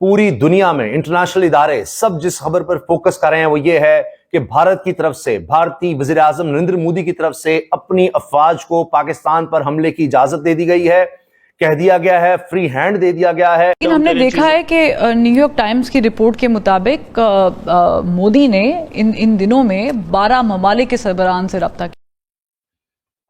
पूरी दुनिया में इंटरनेशनल इदारे सब जिस खबर पर फोकस कर रहे हैं वो ये है कि भारत की तरफ से, भारतीय वजीर आजम नरेंद्र मोदी की तरफ से अपनी अफवाज को पाकिस्तान पर हमले की इजाजत दे दी गई है। कह दिया गया है, फ्री हैंड दे दिया गया है। लेकिन हमने देखा है कि न्यूयॉर्क टाइम्स की रिपोर्ट के मुताबिक मोदी ने इन दिनों में 12 ममालिक के सरबराहान से रब्ता किया।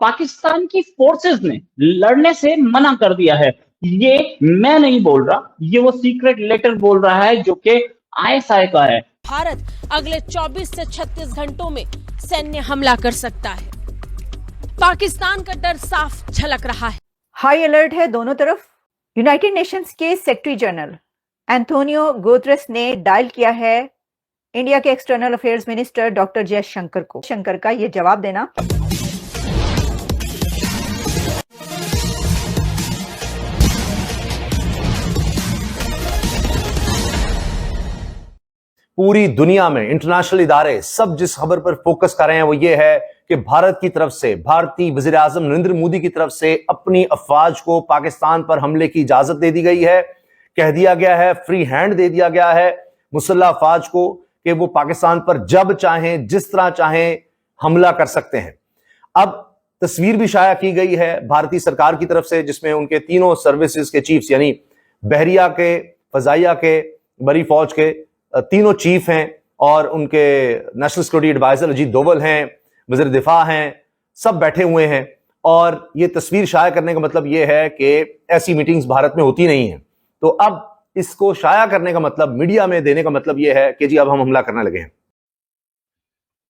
पाकिस्तान की फोर्सेस ने लड़ने से मना कर दिया है। ये मैं नहीं बोल रहा, ये वो सीक्रेट लेटर बोल रहा है जो कि आईएसआई का है। भारत अगले 24 से 36 घंटों में सैन्य हमला कर सकता है। पाकिस्तान का डर साफ झलक रहा है। हाई अलर्ट है दोनों तरफ। यूनाइटेड नेशंस के सेक्रेटरी जनरल एंटोनियो गुतेरेस ने डायल किया है इंडिया के external affairs minister doctor Jaishankar को। शंकर का ये जवाब देना। पूरी दुनिया में इंटरनेशनल इदारे सब जिस खबर पर फोकस कर रहे हैं वो ये है कि भारत की तरफ से, भारतीय वजीर आजम नरेंद्र मोदी की तरफ से अपनी अफवाज को पाकिस्तान पर हमले की इजाजत दे दी गई है। कह दिया गया है, फ्री हैंड दे दिया गया है मुसल्लह अफवाज को कि वो पाकिस्तान पर जब चाहें, जिस तरह चाहें हमला कर सकते हैं। अब तस्वीर भी शाया की गई है भारतीय सरकार की तरफ से, जिसमें उनके तीनों सर्विसेज के चीफ्स यानी बहरिया के, फजाइया के, बरी फौज के तीनों चीफ हैं और उनके national security adviser Ajit Doval हैं, वज़ीर दिफा हैं, सब बैठे हुए हैं। और ये तस्वीर शाया करने का मतलब ये है कि ऐसी मीटिंग्स भारत में होती नहीं हैं। तो अब इसको शाया करने का मतलब, मीडिया में देने का मतलब ये है कि जी अब हम हमला करने लगे हैं।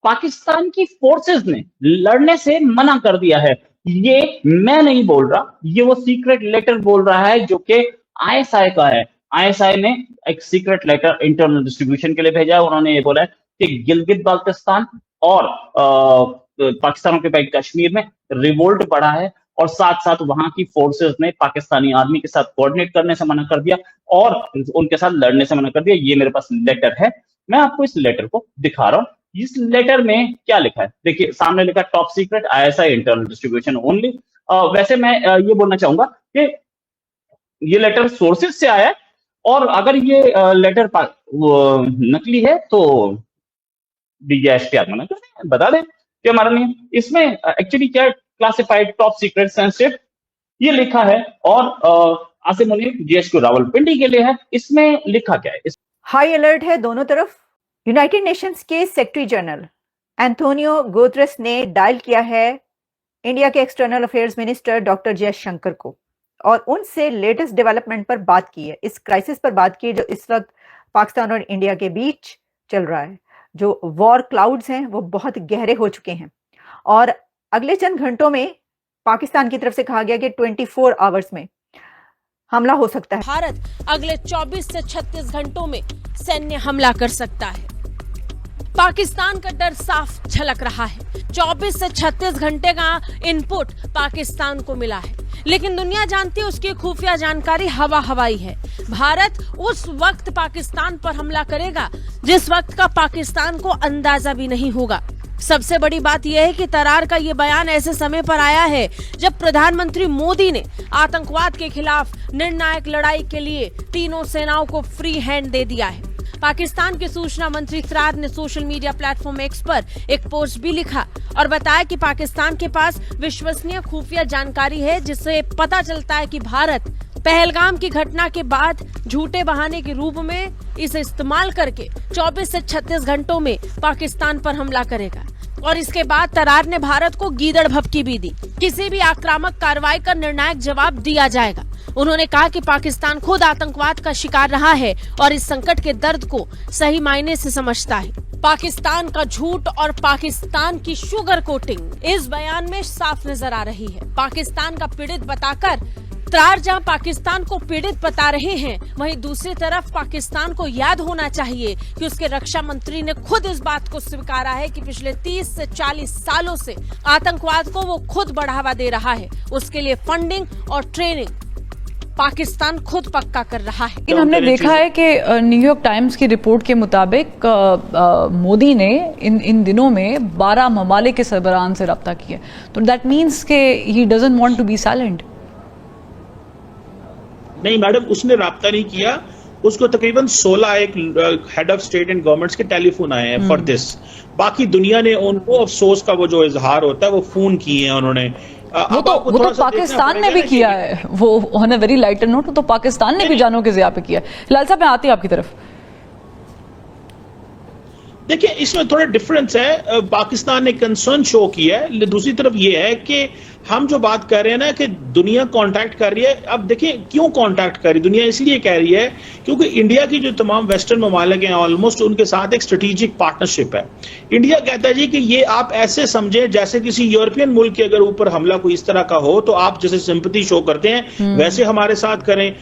पाकिस्तान की फोर्सेस ने लड़ने से मना कर दिया है। ये मैं नहीं बोल रहा, ये वो सीक्रेट लेटर बोल रहा है जो कि आईएसआई का है। आईएसआई ने एक सीक्रेट लेटर इंटरनल डिस्ट्रीब्यूशन के लिए भेजा है। उन्होंने ये बोला है कि गिलगित बाल्टिस्तान और पाकिस्तान ऑक्यूपाइड कश्मीर में रिवोल्ट बढ़ा है और साथ साथ वहां की फोर्सेस ने पाकिस्तानी आर्मी के साथ कोऑर्डिनेट करने से मना कर दिया और उनके साथ लड़ने से मना कर दिया। ये मेरे पास लेटर है, मैं आपको इस लेटर को दिखा रहा हूं। इस लेटर में क्या लिखा है देखिए, सामने लिखा top secret ISI internal distribution only. वैसे मैं ये बोलना चाहूंगा कि ये लेटर सोर्सेज से आया है और अगर ये लेटर नकली है तो DGSPR मना कर दें, बता दें कि हमारा नहीं। इसमें एक्चुअली क्या क्लासिफाइड टॉप सीक्रेट सेंसिटिव ये लिखा है और आसिम मुनीर GSQ रावलपिंडी के लिए है। इसमें लिखा क्या है? हाई अलर्ट है दोनों तरफ। यूनाइटेड नेशंस के सेक्रेटरी जनरल एंटोनियो गुतेरेस ने डायल किया है इंडिया के external affairs minister doctor Jaishankar को और उनसे लेटेस्ट डेवलपमेंट पर बात की है, इस क्राइसिस पर बात की है जो इस वक्त पाकिस्तान और इंडिया के बीच चल रहा है। जो वॉर क्लाउड्स हैं वो बहुत गहरे हो चुके हैं और अगले चंद घंटों में पाकिस्तान की तरफ से कहा गया कि 24 आवर्स में हमला हो सकता है। भारत अगले 24 से 36 घंटों में सैन्य हमला कर सकता है। पाकिस्तान का डर साफ झलक रहा है। 24 से 36 घंटे का इनपुट पाकिस्तान को मिला है, लेकिन दुनिया जानती है उसकी खुफिया जानकारी हवाई है। भारत उस वक्त पाकिस्तान पर हमला करेगा जिस वक्त का पाकिस्तान को अंदाजा भी नहीं होगा। सबसे बड़ी बात यह है कि तरार का ये बयान ऐसे समय पर आया है जब प्रधानमंत्री मोदी ने आतंकवाद के खिलाफ निर्णायक लड़ाई के लिए तीनों सेनाओं को फ्री हैंड दे दिया है। पाकिस्तान के सूचना मंत्री तरार ने सोशल मीडिया प्लेटफॉर्म एक्स पर एक पोस्ट भी लिखा और बताया कि पाकिस्तान के पास विश्वसनीय खुफिया जानकारी है जिससे पता चलता है कि भारत पहलगाम की घटना के बाद झूठे बहाने के रूप में इसे इस्तेमाल करके 24 से 36 घंटों में पाकिस्तान पर हमला करेगा। और इसके बाद तरार ने भारत को गीदड़ भभकी भी दी। किसी भी आक्रामक कार्रवाई का निर्णायक जवाब दिया जाएगा। उन्होंने कहा कि पाकिस्तान खुद आतंकवाद का शिकार रहा है और इस संकट के दर्द को सही मायने से समझता है। पाकिस्तान का झूठ और पाकिस्तान की शुगर कोटिंग इस बयान में साफ नजर आ रही है। पाकिस्तान का पीड़ित बताकर तरार जहां पाकिस्तान को पीड़ित बता रहे हैं, वहीं दूसरी तरफ पाकिस्तान को याद होना चाहिए कि उसके रक्षा मंत्री ने खुद इस बात को स्वीकारा है कि पिछले 30 से 40 सालों से आतंकवाद को वो खुद बढ़ावा दे रहा है। उसके लिए फंडिंग और ट्रेनिंग पाकिस्तान खुद पक्का कर रहा है। लेकिन हमने देखा है कि न्यूयॉर्क टाइम्स की रिपोर्ट के मुताबिक मोदी ने इन दिनों में 12 ममालिक के सरबराहान से रब्ता किया, तो दैट मीन्स के he doesn't want to be silent. नहीं मैडम, उसने राब्ता नहीं किया। उसको तकरीबन 16 एक head of state and governments के टेलीफोन आए हैं फॉर दिस। बाकी दुनिया ने उनको अफसोस का वो जो इजहार होता है वो फोन किए हैं उन्होंने। वो तो पाकिस्तान ने भी किया है, वो on a very lighter note, तो पाकिस्तान ने भी जानों के ज़िया पे किया है। लाल साहब मैं आती हूं आपकी तरफ। देखिए इसमें थोड़ा डिफरेंस है, पाकिस्तान ने कंसर्न शो किया है, दूसरी तरफ ये है कि हम जो बात कर रहे हैं ना कि दुनिया कांटेक्ट कर रही है। अब देखिए क्यों कांटेक्ट कर रही है दुनिया, इसलिए कह रही है क्योंकि इंडिया की जो तमाम वेस्टर्न ममालिक हैं ऑलमोस्ट उनके साथ एक स्ट्रेटेजिक पार्टनरशिप है। इंडिया कहता है जी कि ये आप ऐसे समझें जैसे किसी यूरोपियन मुल्क के अगर ऊपर हमला कोई इस तरह का हो तो आप जैसे सिंपैथी शो करते हैं वैसे हमारे साथ करें।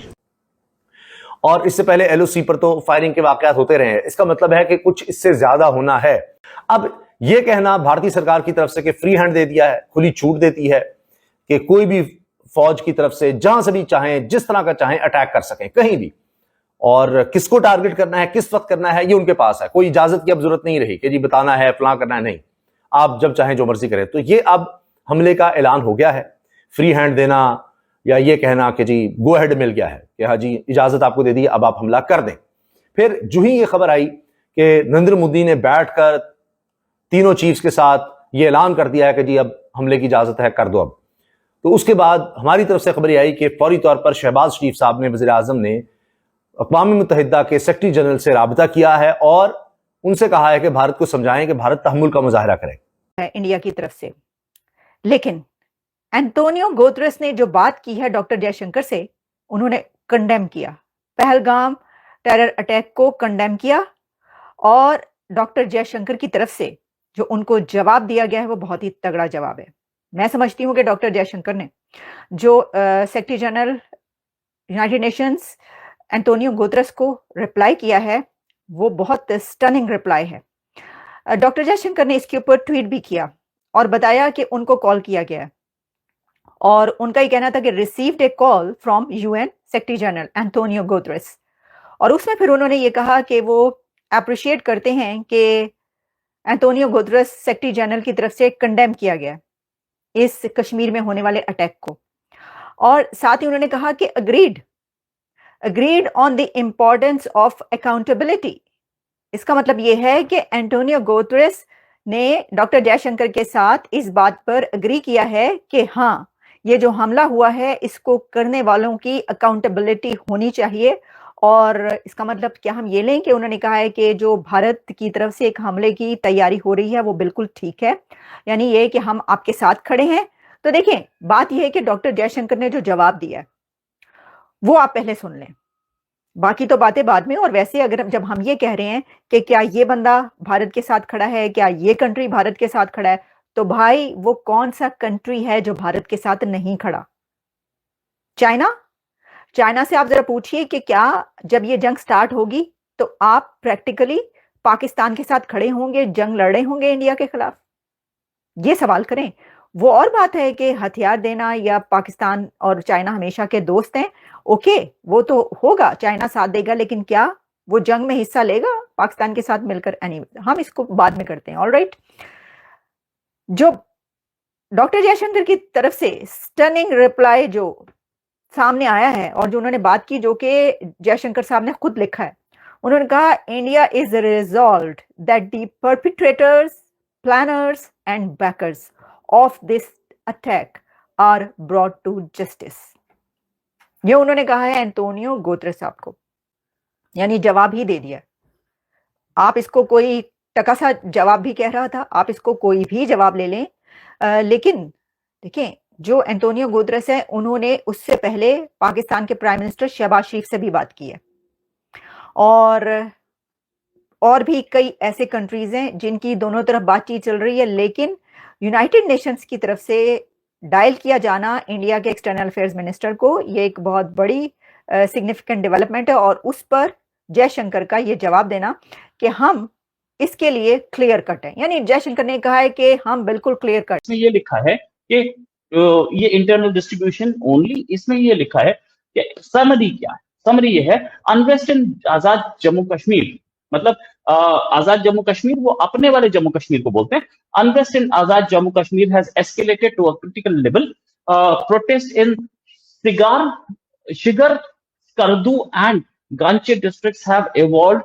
और इससे पहले एलओसी पर तो फायरिंग के वाकयात होते रहे हैं, इसका मतलब है कि कुछ इससे ज्यादा होना है। अब यह कहना भारतीय सरकार की तरफ से कि फ्री हैंड दे दिया है, खुली छूट देती है कि कोई भी फौज की तरफ से जहां से भी चाहें जिस तरह का चाहें अटैक कर सकें कहीं भी, और किसको टारगेट करना है किस वक्त करना है ये उनके पास है, कोई इजाजत की अब जरूरत नहीं रही कि जी बताना है फलां करना है, नहीं, आप जब चाहें जो मर्जी करें। तो ये अब हमले का ऐलान हो गया है। फ्री हैंड देना या ये कहना कि जी गो हेड मिल गया है कि हाँ जी इजाजत आपको दे दी, अब आप हमला कर दें। फिर जो ही ये खबर आई कि नरेंद्र मोदी ने बैठकर तीनों चीफ्स के साथ ये ऐलान कर दिया है कि जी अब हमले की इजाजत है, कर दो अब, तो उसके बाद हमारी तरफ से खबर आई कि फौरी तौर पर शहबाज शरीफ साहब ने, वज़ीर आज़म ने अक़वाम मुत्तहिदा के सेक्रेटरी जनरल से राबिता किया है और उनसे कहा है कि भारत को समझाएं कि भारत तहम्मुल का मुजाहिरा करे इंडिया की तरफ से। लेकिन एंटोनियो गुतेरेस ने जो बात की है डॉक्टर जयशंकर से, उन्होंने कंडेम किया, पहलगाम टेरर अटैक को कंडेम किया, और डॉक्टर जयशंकर की तरफ से जो उनको जवाब दिया गया है वो बहुत ही तगड़ा जवाब है। मैं समझती हूँ कि डॉक्टर जयशंकर ने जो secretary general United Nations Antonio Guterres को रिप्लाई किया है वो बहुत स्टनिंग रिप्लाई है। डॉक्टर जयशंकर ने इसके ऊपर ट्वीट भी किया और बताया कि उनको कॉल किया गया है, और उनका ये कहना था कि received A call from UN secretary general Antonio Guterres, और उसमें फिर उन्होंने ये कहा कि वो अप्रिशिएट करते हैं कि एंटोनियो गुतेरेस सेक्रेटरी जनरल की तरफ से कंडेम किया गया इस कश्मीर में होने वाले अटैक को, और साथ ही उन्होंने कहा कि agreed on the importance of accountability. इसका मतलब यह है कि एंटोनियो गुतेरेस ने डॉक्टर जयशंकर के साथ इस बात पर अग्री किया है कि हाँ ये जो हमला हुआ है इसको करने वालों की अकाउंटेबिलिटी होनी चाहिए। और इसका मतलब क्या हम ये लें कि उन्होंने कहा है कि जो भारत की तरफ से एक हमले की तैयारी हो रही है वो बिल्कुल ठीक है, यानी ये कि हम आपके साथ खड़े हैं। तो देखें बात यह है कि डॉक्टर जयशंकर ने जो जवाब दिया वो आप पहले सुन लें, बाकी तो बातें बाद में। और वैसे अगर जब हम ये कह रहे हैं कि क्या ये बंदा भारत के साथ खड़ा है, क्या ये कंट्री भारत के साथ खड़ा है, तो भाई वो कौन सा कंट्री है जो भारत के साथ नहीं खड़ा? चाइना से आप जरा पूछिए कि क्या जब ये जंग स्टार्ट होगी तो आप प्रैक्टिकली पाकिस्तान के साथ खड़े होंगे, जंग लड़े होंगे इंडिया के खिलाफ? ये सवाल करें। वो और बात है कि हथियार देना या पाकिस्तान और चाइना हमेशा के दोस्त हैं, ओके वो तो होगा, चाइना साथ देगा, लेकिन क्या वो जंग में हिस्सा लेगा पाकिस्तान के साथ मिलकर? एनीवे हम इसको बाद में करते हैं। ऑलराइट, जो डॉक्टर जयशंकर की तरफ से स्टनिंग रिप्लाई जो सामने आया है और जो उन्होंने बात की, जो कि जयशंकर साहब ने खुद लिखा है, उन्होंने कहा India is resolved that the perpetrators, planners and backers of this attack are brought to justice. ये उन्होंने कहा है एंटोनियो गुतेरेस साहब को, यानी जवाब ही दे दिया। आप इसको कोई टका सा जवाब भी कह रहा था, आप इसको कोई भी जवाब ले लें, लेकिन देखें जो एंटोनियो गुतेरेस है उन्होंने उससे पहले पाकिस्तान के प्राइम मिनिस्टर शहबाज शरीफ से भी बात की है, और भी कई ऐसे कंट्रीज हैं जिनकी दोनों तरफ बातचीत चल रही है, लेकिन यूनाइटेड नेशंस की तरफ से डायल किया जाना इंडिया के एक्सटर्नल अफेयर्स मिनिस्टर को, ये एक बहुत बड़ी सिग्निफिकेंट डेवलपमेंट है। और उस पर जयशंकर का ये जवाब देना कि हम इसके लिए क्लियर कट है, यानी जयशंकर ने कहा है कि हम बिल्कुल क्लियर कट। इसमें ये लिखा है कि ये इंटरनल डिस्ट्रीब्यूशन ओनली, इसमें ये लिखा है कि समरी क्या है, समरी ये है अनरेस्ट इन आजाद जम्मू कश्मीर, मतलब आजाद जम्मू कश्मीर वो अपने वाले जम्मू कश्मीर को बोलते हैं। Unrest in Azad Jammu Kashmir has escalated to a critical level, protest in Shigar, Skardu and Ganche districts have evolved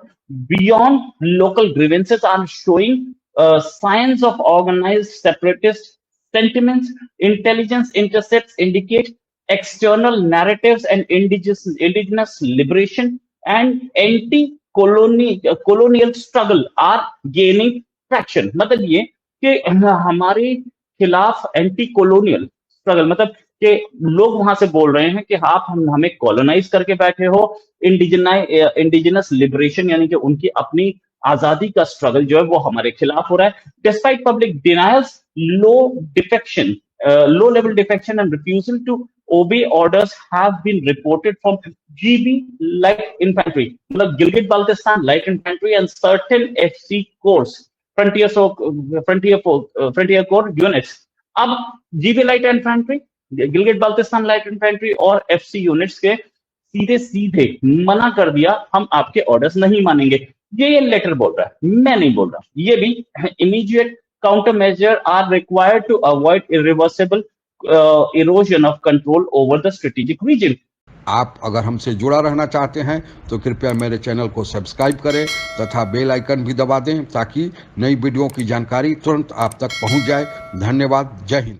beyond local grievances, are showing signs of organized separatist sentiments. Intelligence intercepts indicate external narratives and indigenous liberation and colonial struggle are gaining traction. मतलब ये कि हमारे खिलाफ anti colonial struggle, मतलब कि लोग वहां से बोल रहे हैं कि आप हमें कॉलोनाइज करके बैठे हो। इंडिजिनस लिबरेशन यानी कि उनकी अपनी आजादी का स्ट्रगल जो है वो हमारे खिलाफ हो रहा है। Despite public denials, low level defection and refusal to obey orders have been reported from GB light infantry, मतलब Gilgit Baltistan light infantry and certain FC corps, frontier corps units। अब GB light infantry, Gilgit Baltistan light infantry और FC units के सीधे मना कर दिया, हम आपके ऑर्डर्स नहीं मानेंगे। ये लेटर बोल रहा है, मैं नहीं बोल रहा। ये भी immediate countermeasures are required to avoid irreversible erosion of control over the strategic region। आप अगर हमसे जुड़ा रहना चाहते हैं तो कृपया मेरे चैनल को सब्सक्राइब करें तथा बेल आइकन भी दबा दें ताकि नई वीडियो की जानकारी तुरंत आप तक पहुंच जाए। धन्यवाद। जय हिंद।